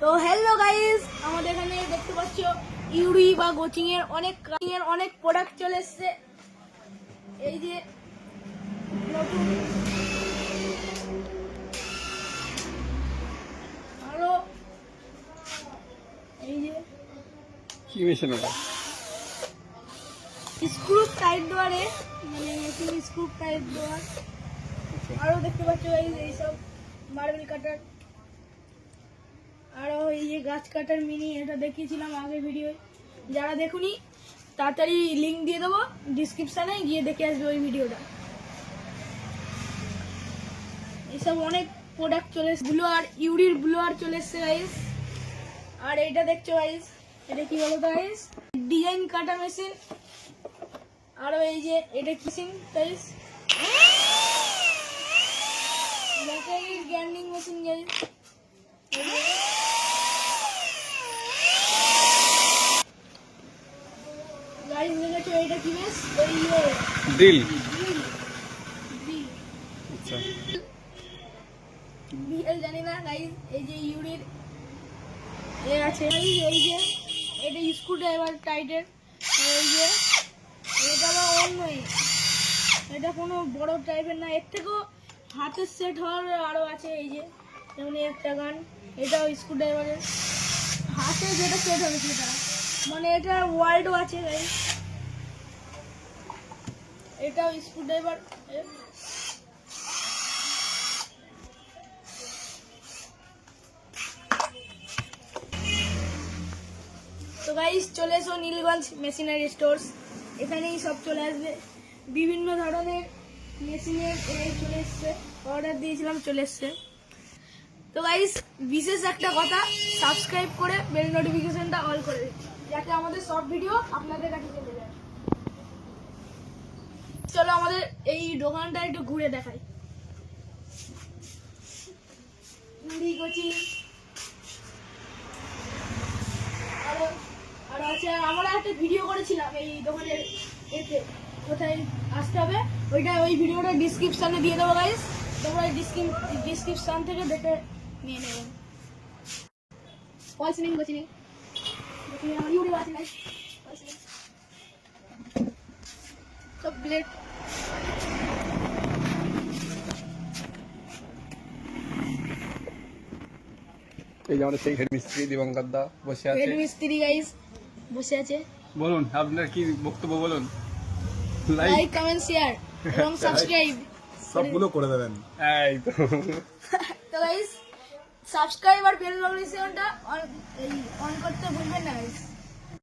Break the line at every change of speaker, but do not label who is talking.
তো hello guys, আমাদের এখানে দেখতে পাচ্ছ ইউরি বা কোচিং এর অনেক প্রোডাক্ট চলে এসেছে। এই যে নতুন আরো এই যে
কি মেশিন ওটা?
স্ক্রু টাইট দেওয়ারে, মানে মেশিন স্ক্রু টাইট দেওয়ার। আরো দেখতে পাচ্ছ এইসব মার্বেল কাটার, আরো এই যে গাছ কাটার মিনি, এটা দেখিয়েছিলাম আগের ভিডিও। যারা দেখুনি তাড়াতাড়ি লিংক দিয়ে দেবো ডিসক্রিপশনে, গিয়ে দেখে আসবে ওই ভিডিওটা। এইসব অনেক প্রোডাক্ট চলে এসছে। ব্লোয়ার, ইউরির ব্লোয়ার চলে এসছে গাইস। আর এইটা দেখছো গাইস, এটা কি বলো তো গাইস, ডিজাইন কাটা মেশিন। আরো এই যে এটা কিসিং গাইস, ব্যাটারির গ্রাইন্ডিং মেশিন গাইস। গাইস দেখেছো এটা কি বেশ, ওই
ড্রিল।
আচ্ছা বিএল জানি না গাইস। এই যে ইউরির এ আছে গাইস, এই যে এটা স্ক্রু ড্রাইভার টাইটের। এই যে এটা আবার অন্য, এটা কোনো বড় টাইপের না, এর থেকেও হাতের সেট হওয়ার আরো আছে। এই যে যেমন একটা গান, এটাও স্ক্রু ড্রাইভারের হাতে যেটা সেট হবে সেটা, মানে এটা ওয়ার্ল্ডও আছে গাইস। এটাও স্ক্রু ড্রাইভার। তো গাইস চলে এসো নীলগঞ্জ মেশিনারি স্টোর্স, এখানেই সব চলে আসবে। বিভিন্ন ধরনের মেশিনের চলে এসছে, অর্ডার দিয়েছিলাম, চলে এসছে। তো গাইস বিশেষ একটা কথা, সাবস্ক্রাইব করে বেল নোটিফিকেশনটা অল করে দিন, যাতে আমাদের সব ভিডিও আপনাদের কাছে চলে যায়। চলো আমাদের এই দোকানটা একটু ঘুরে দেখাই। মুড়ি কচি আর আছে। আমরা একটা ভিডিও করেছিলাম এই দোকানের এতে, কোথায় আসতে হবে ওই ভিডিওটা ডিসক্রিপশনে দিয়ে দেবো গাইস, তোমরা ডিসক্রিপশন থেকে দেখে নিয়ে নেবেন। ফল সিলিং কোচিং আমার ইউটিউব আছে গাইস, সব প্লেট।
এই যে আমাদের সেই হেড মিস্ত্রি দিবঙ্কর দা বসে আছে।
হেড মিস্ত্রি গাইস বসে আছে।
বলুন আপনার কি বক্তব্য, বলুন।
লাইক কমেন্ট শেয়ার এবং সাবস্ক্রাইব
সবগুলো করে দেবেন। এই তো
তো গাইস সাবস্ক্রাইব আর বেল নোটিফিকেশনটা অন করতে ভুলবেন না গাইস।